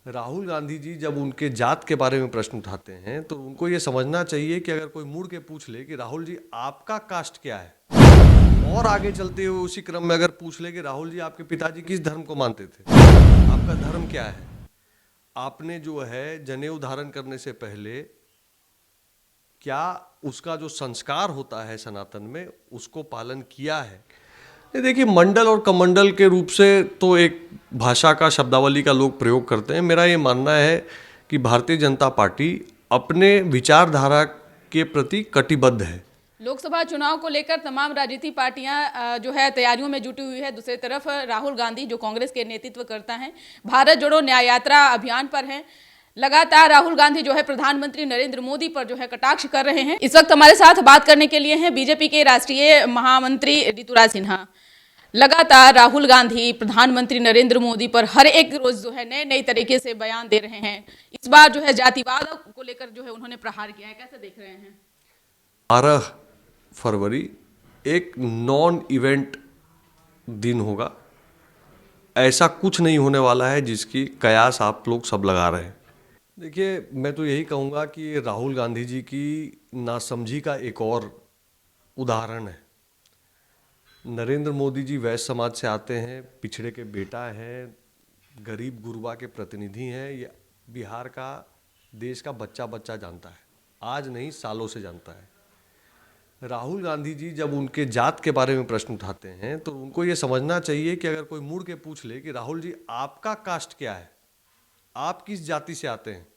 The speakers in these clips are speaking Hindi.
राहुल गांधी जी जब उनके जात के बारे में प्रश्न उठाते हैं तो उनको ये समझना चाहिए कि अगर कोई मुड़ के पूछ ले कि राहुल जी आपका कास्ट क्या है, और आगे चलते हुए उसी क्रम में अगर पूछ ले कि राहुल जी आपके पिताजी किस धर्म को मानते थे, आपका धर्म क्या है, आपने जो है जनेऊ धारण करने से पहले क्या उसका जो संस्कार होता है सनातन में उसको पालन किया है। ये देखिए, मंडल और कमंडल के रूप से तो एक भाषा का शब्दावली का लोग प्रयोग करते हैं। मेरा ये मानना है कि भारतीय जनता पार्टी अपने विचारधारा के प्रति कटिबद्ध है। लोकसभा चुनाव को लेकर तमाम राजनीतिक पार्टियां जो है तैयारियों में जुटी हुई है। दूसरी तरफ राहुल गांधी जो कांग्रेस के नेतृत्व करता है, भारत जोड़ो न्याय यात्रा अभियान पर है। लगातार राहुल गांधी जो है प्रधानमंत्री नरेंद्र मोदी पर जो है कटाक्ष कर रहे हैं। इस वक्त हमारे साथ बात करने के लिए हैं बीजेपी के राष्ट्रीय महामंत्री ऋतुराज सिन्हा। लगातार राहुल गांधी प्रधानमंत्री नरेंद्र मोदी पर हर एक रोज जो है नए नए तरीके से बयान दे रहे हैं। इस बार जो है जातिवाद को लेकर जो है उन्होंने प्रहार किया है, कैसे देख रहे हैं? 12 फरवरी एक नॉन इवेंट दिन होगा। ऐसा कुछ नहीं होने वाला है जिसकी कयास आप लोग सब लगा रहे हैं। देखिए, मैं तो यही कहूँगा कि राहुल गांधी जी की नासमझी का एक और उदाहरण है। नरेंद्र मोदी जी वैश्य समाज से आते हैं, पिछड़े के बेटा हैं, गरीब गुरबा के प्रतिनिधि हैं। ये बिहार का, देश का बच्चा बच्चा जानता है, आज नहीं सालों से जानता है। राहुल गांधी जी जब उनके जात के बारे में प्रश्न उठाते हैं तो उनको ये समझना चाहिए कि अगर कोई मुड़ के पूछ ले कि राहुल जी आपका कास्ट क्या है, आप किस जाति से आते हैं,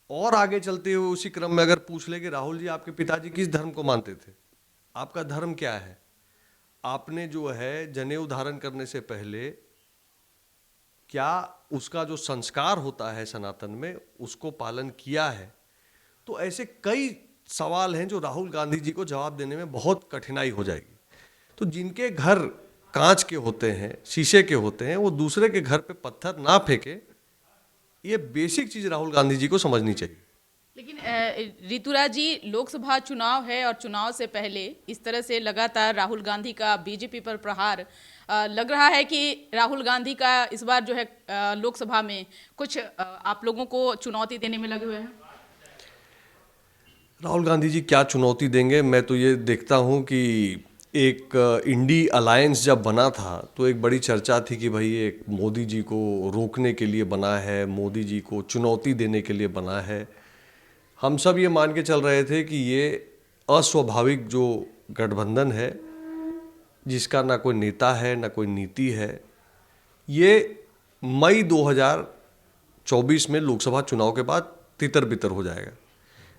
और आगे चलते हुए उसी क्रम में अगर पूछ ले कि राहुल जी आपके पिताजी किस धर्म को मानते थे, आपका धर्म क्या है, आपने जो है जनेऊ धारण करने से पहले क्या उसका जो संस्कार होता है सनातन में उसको पालन किया है, तो ऐसे कई सवाल हैं जो राहुल गांधी जी को जवाब देने में बहुत कठिनाई हो जाएगी। तो जिनके घर कांच के होते हैं, शीशे के होते हैं, वो दूसरे के घर पे पत्थर ना फेंके। ये बेसिक चीज राहुल गांधी जी को समझनी चाहिए। लेकिन ऋतुराज जी, लोकसभा चुनाव है और चुनाव से पहले इस तरह से लगातार राहुल गांधी का बीजेपी पर प्रहार लग रहा है कि राहुल गांधी का इस बार जो है लोकसभा में कुछ आप लोगों को चुनौती देने में लगे हुए हैं। राहुल गांधी जी क्या चुनौती देंगे? मैं तो ये देखता हूँ कि एक इंडी अलायंस जब बना था तो एक बड़ी चर्चा थी कि भाई एक मोदी जी को रोकने के लिए बना है, मोदी जी को चुनौती देने के लिए बना है। हम सब ये मान के चल रहे थे कि ये अस्वाभाविक जो गठबंधन है, जिसका ना कोई नेता है ना कोई नीति है, ये मई 2024 में लोकसभा चुनाव के बाद तितर बितर हो जाएगा।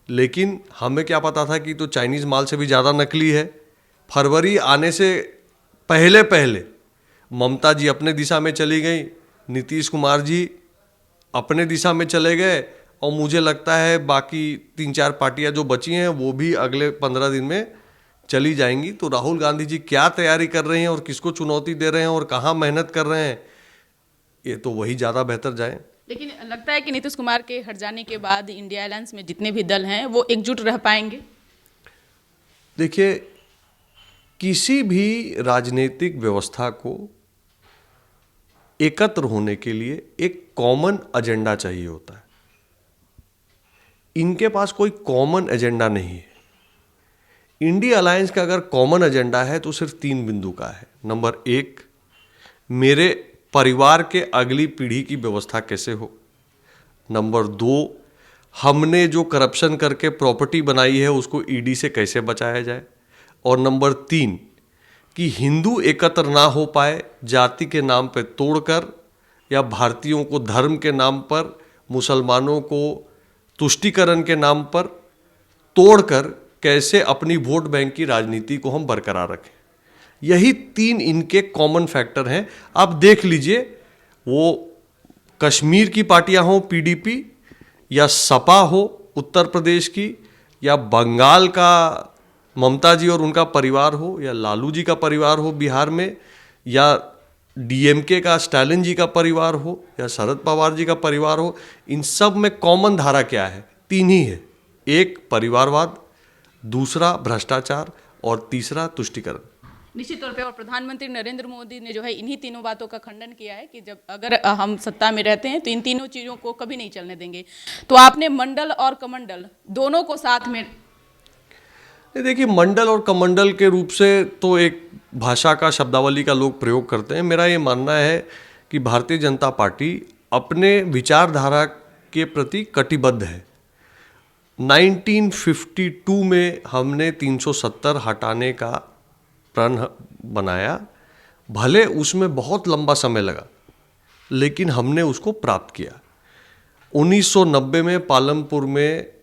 लेकिन हमें क्या पता था कि तो चाइनीज़ माल से भी ज़्यादा नकली है। फरवरी आने से पहले पहले ममता जी अपने दिशा में चली गई, नीतीश कुमार जी अपने दिशा में चले गए, और मुझे लगता है बाकी 3-4 पार्टियां जो बची हैं वो भी अगले 15 दिन में चली जाएंगी। तो राहुल गांधी जी क्या तैयारी कर रहे हैं और किसको चुनौती दे रहे हैं और कहाँ मेहनत कर रहे हैं, ये तो वही ज़्यादा बेहतर जाए। लेकिन लगता है कि नीतीश कुमार के हट जाने के बाद इंडिया अलायंस में जितने भी दल हैं वो एकजुट रह पाएंगे। देखिए, किसी भी राजनीतिक व्यवस्था को एकत्र होने के लिए एक कॉमन एजेंडा चाहिए होता है। इनके पास कोई कॉमन एजेंडा नहीं है। इंडिया अलायंस का अगर कॉमन एजेंडा है तो सिर्फ 3 बिंदु का है। नंबर 1, मेरे परिवार के अगली पीढ़ी की व्यवस्था कैसे हो। नंबर 2, हमने जो करप्शन करके प्रॉपर्टी बनाई है उसको ईडी से कैसे बचाया जाए। और नंबर 3, कि हिंदू एकत्र ना हो पाए जाति के नाम पे तोड़कर, या भारतीयों को धर्म के नाम पर, मुसलमानों को तुष्टीकरण के नाम पर तोड़कर कैसे अपनी वोट बैंक की राजनीति को हम बरकरार रखें। यही 3 इनके कॉमन फैक्टर हैं। आप देख लीजिए, वो कश्मीर की पार्टियां हो पीडीपी, या सपा हो उत्तर प्रदेश की, या बंगाल का ममता जी और उनका परिवार हो, या लालू जी का परिवार हो बिहार में, या डीएमके का स्टालिन जी का परिवार हो, या शरद पवार जी का परिवार हो, इन सब में कॉमन धारा क्या है? 3 ही है। एक परिवारवाद, दूसरा भ्रष्टाचार, और तीसरा तुष्टीकरण। निश्चित तौर पे, और प्रधानमंत्री नरेंद्र मोदी ने जो है इन्हीं तीनों बातों का खंडन किया है कि जब अगर हम सत्ता में रहते हैं तो इन तीनों चीज़ों को कभी नहीं चलने देंगे। तो आपने मंडल और कमंडल दोनों को साथ में, देखिए, मंडल और कमंडल के रूप से तो एक भाषा का, शब्दावली का लोग प्रयोग करते हैं। मेरा ये मानना है कि भारतीय जनता पार्टी अपने विचारधारा के प्रति कटिबद्ध है। 1952 में हमने 370 हटाने का प्रण बनाया, भले उसमें बहुत लंबा समय लगा, लेकिन हमने उसको प्राप्त किया। 1990 में पालमपुर में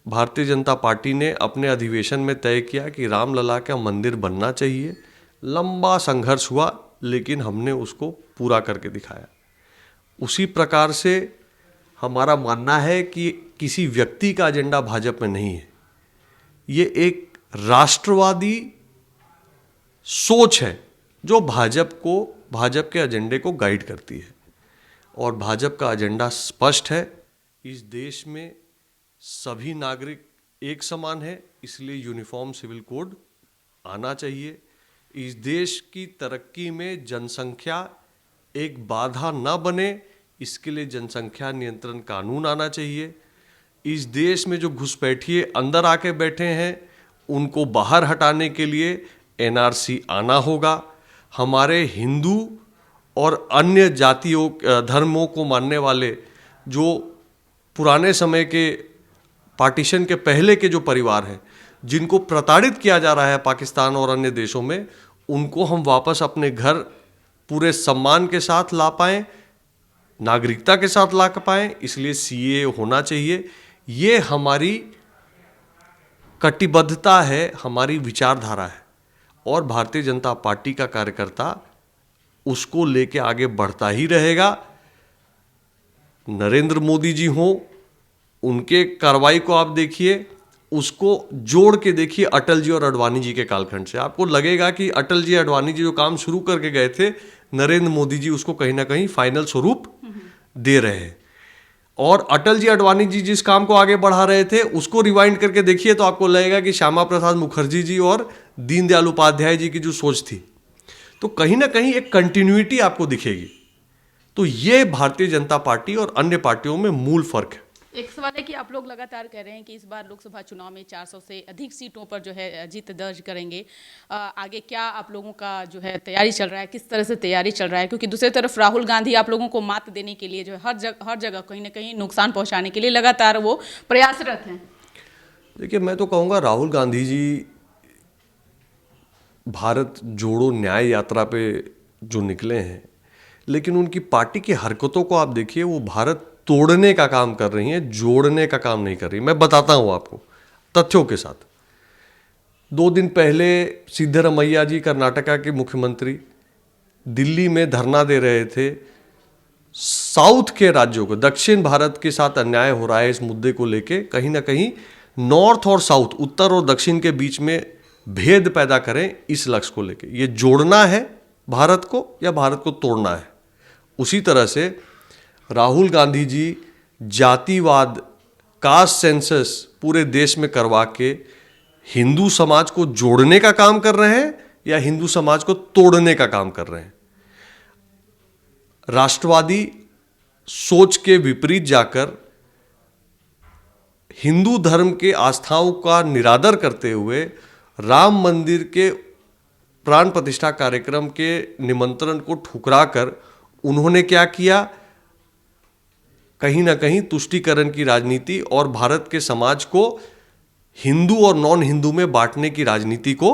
भारतीय जनता पार्टी ने अपने अधिवेशन में तय किया कि रामलला का मंदिर बनना चाहिए। लंबा संघर्ष हुआ, लेकिन हमने उसको पूरा करके दिखाया। उसी प्रकार से हमारा मानना है कि किसी व्यक्ति का एजेंडा भाजपा में नहीं है, ये एक राष्ट्रवादी सोच है जो भाजपा के एजेंडे को गाइड करती है। और भाजपा का एजेंडा स्पष्ट है, इस देश में सभी नागरिक एक समान है, इसलिए यूनिफॉर्म सिविल कोड आना चाहिए। इस देश की तरक्की में जनसंख्या एक बाधा न बने, इसके लिए जनसंख्या नियंत्रण कानून आना चाहिए। इस देश में जो घुसपैठिए अंदर आके बैठे हैं, उनको बाहर हटाने के लिए एनआरसी आना होगा। हमारे हिंदू और अन्य जातियों, धर्मों को मानने वाले जो पुराने समय के पार्टीशन के पहले के जो परिवार हैं, जिनको प्रताड़ित किया जा रहा है पाकिस्तान और अन्य देशों में, उनको हम वापस अपने घर पूरे सम्मान के साथ ला पाएं, नागरिकता के साथ ला पाएं। इसलिए सीए होना चाहिए। ये हमारी कटिबद्धता है, हमारी विचारधारा है, और भारतीय जनता पार्टी का कार्यकर्ता उसको लेके आगे बढ़ता ही रहेगा। नरेंद्र मोदी जी हों, उनके कार्रवाई को आप देखिए, उसको जोड़ के देखिए अटल जी और अडवाणी जी के कालखंड से। आपको लगेगा कि अटल जी, अडवाणी जी जो काम शुरू करके गए थे, नरेंद्र मोदी जी उसको कहीं ना कहीं फाइनल स्वरूप दे रहे हैं। और अटल जी, अडवाणी जी जिस काम को आगे बढ़ा रहे थे, उसको रिवाइंड करके देखिए तो आपको लगेगा कि श्यामा प्रसाद मुखर्जी जी और दीनदयाल उपाध्याय जी की जो सोच थी, तो कहीं ना कहीं एक कंटिन्यूटी आपको दिखेगी। तो ये भारतीय जनता पार्टी और अन्य पार्टियों में मूल फर्क है। एक सवाल है कि आप लोग लगातार कह रहे हैं कि इस बार लोकसभा चुनाव में 400 से अधिक सीटों पर जो है जीत दर्ज करेंगे। आगे क्या आप लोगों का जो है तैयारी चल रहा है, किस तरह से तैयारी चल रहा है? क्योंकि दूसरी तरफ राहुल गांधी आप लोगों को मात देने के लिए जो है हर जगह कहीं ना कहीं नुकसान पहुंचाने के लिए लगातार वो प्रयासरत हैं। देखिए, मैं तो कहूँगा राहुल गांधी जी भारत जोड़ो न्याय यात्रा पे जो निकले हैं, लेकिन उनकी पार्टी की हरकतों को आप देखिए, वो भारत तोड़ने का काम कर रही हैं, जोड़ने का काम नहीं कर रही। मैं बताता हूं आपको तथ्यों के साथ। 2 दिन पहले सिद्धरमैया जी, कर्नाटका के मुख्यमंत्री, दिल्ली में धरना दे रहे थे। साउथ के राज्यों को, दक्षिण भारत के साथ अन्याय हो रहा है, इस मुद्दे को लेके कहीं ना कहीं नॉर्थ और साउथ, उत्तर और दक्षिण के बीच में भेद पैदा करें, इस लक्ष्य को लेके। ये जोड़ना है भारत को या भारत को तोड़ना है? उसी तरह से राहुल गांधी जी जातिवाद, कास्ट सेंसस पूरे देश में करवा के हिंदू समाज को जोड़ने का काम कर रहे हैं या हिंदू समाज को तोड़ने का काम कर रहे हैं? राष्ट्रवादी सोच के विपरीत जाकर हिंदू धर्म के आस्थाओं का निरादर करते हुए राम मंदिर के प्राण प्रतिष्ठा कार्यक्रम के निमंत्रण को ठुकराकर उन्होंने क्या किया? कहीं ना कहीं तुष्टीकरण की राजनीति और भारत के समाज को हिंदू और नॉन हिंदू में बांटने की राजनीति को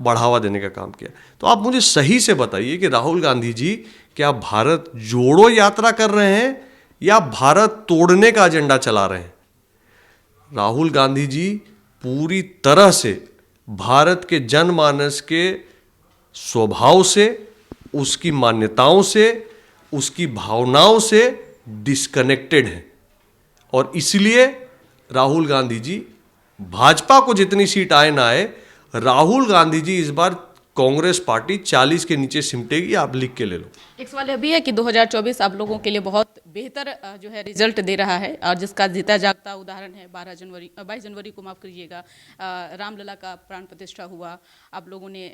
बढ़ावा देने का काम किया। तो आप मुझे सही से बताइए कि राहुल गांधी जी क्या भारत जोड़ो यात्रा कर रहे हैं या भारत तोड़ने का एजेंडा चला रहे हैं? राहुल गांधी जी पूरी तरह से भारत के जनमानस के स्वभाव से, उसकी मान्यताओं से, उसकी भावनाओं से डिस्कनेक्टेड है। और इसलिए राहुल गांधी जी, भाजपा को जितनी सीट आए ना आए, राहुल गांधी जी इस बार कांग्रेस पार्टी 40 के नीचे सिमटेगी, आप लिख के ले लो। एक सवाल यह भी है कि 2024 आप लोगों के लिए बहुत बेहतर जो है रिजल्ट दे रहा है और जिसका जीता जागता उदाहरण है 22 जनवरी को माफ करिएगा, रामलला का प्राण प्रतिष्ठा हुआ। आप लोगों ने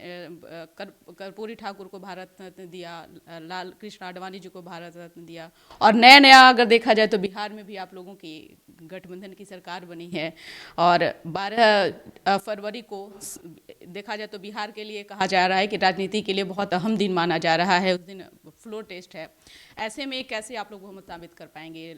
कर्पूरी ठाकुर को भारत रत्न दिया, लाल कृष्ण आडवाणी जी को भारत रत्न दिया, और नया नया अगर देखा जाए तो बिहार में भी आप लोगों की गठबंधन की सरकार बनी है। और 12 फरवरी को देखा जाए तो बिहार के लिए कहा जा रहा है कि राजनीति के लिए बहुत अहम दिन माना जा रहा है, उस दिन फ्लोर टेस्ट है। ऐसे में कैसे आप लोग बहुमत साबित कर पाएंगे?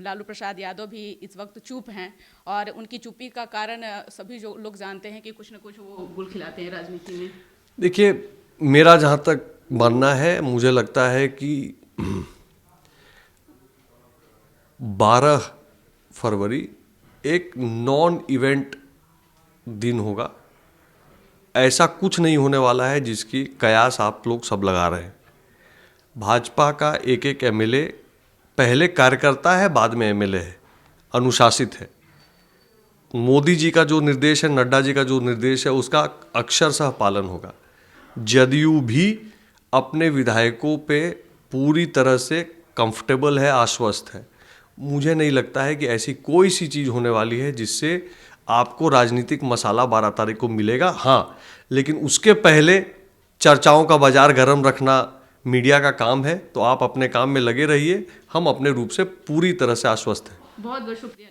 लालू प्रसाद यादव भी इस वक्त चुप हैं और उनकी चुप्पी का कारण सभी जो लोग जानते हैं कि कुछ न कुछ वो गुल खिलाते हैं राजनीति में। देखिए, मेरा जहाँ तक मानना है, मुझे लगता है कि 12 फरवरी एक नॉन इवेंट दिन होगा। ऐसा कुछ नहीं होने वाला है जिसकी कयास आप लोग सब लगा रहे हैं। भाजपा का एक एक एमएलए पहले कार्यकर्ता है, बाद में एमएलए है, अनुशासित है। मोदी जी का जो निर्देश है, नड्डा जी का जो निर्देश है, उसका अक्षरशः पालन होगा। जदयू भी अपने विधायकों पे पूरी तरह से कंफर्टेबल है, आश्वस्त है। मुझे नहीं लगता है कि ऐसी कोई सी चीज़ होने वाली है जिससे आपको राजनीतिक मसाला 12 तारीख को मिलेगा। हाँ, लेकिन उसके पहले चर्चाओं का बाजार गर्म रखना मीडिया का काम है, तो आप अपने काम में लगे रहिए। हम अपने रूप से पूरी तरह से आश्वस्त हैं। बहुत बहुत शुक्रिया।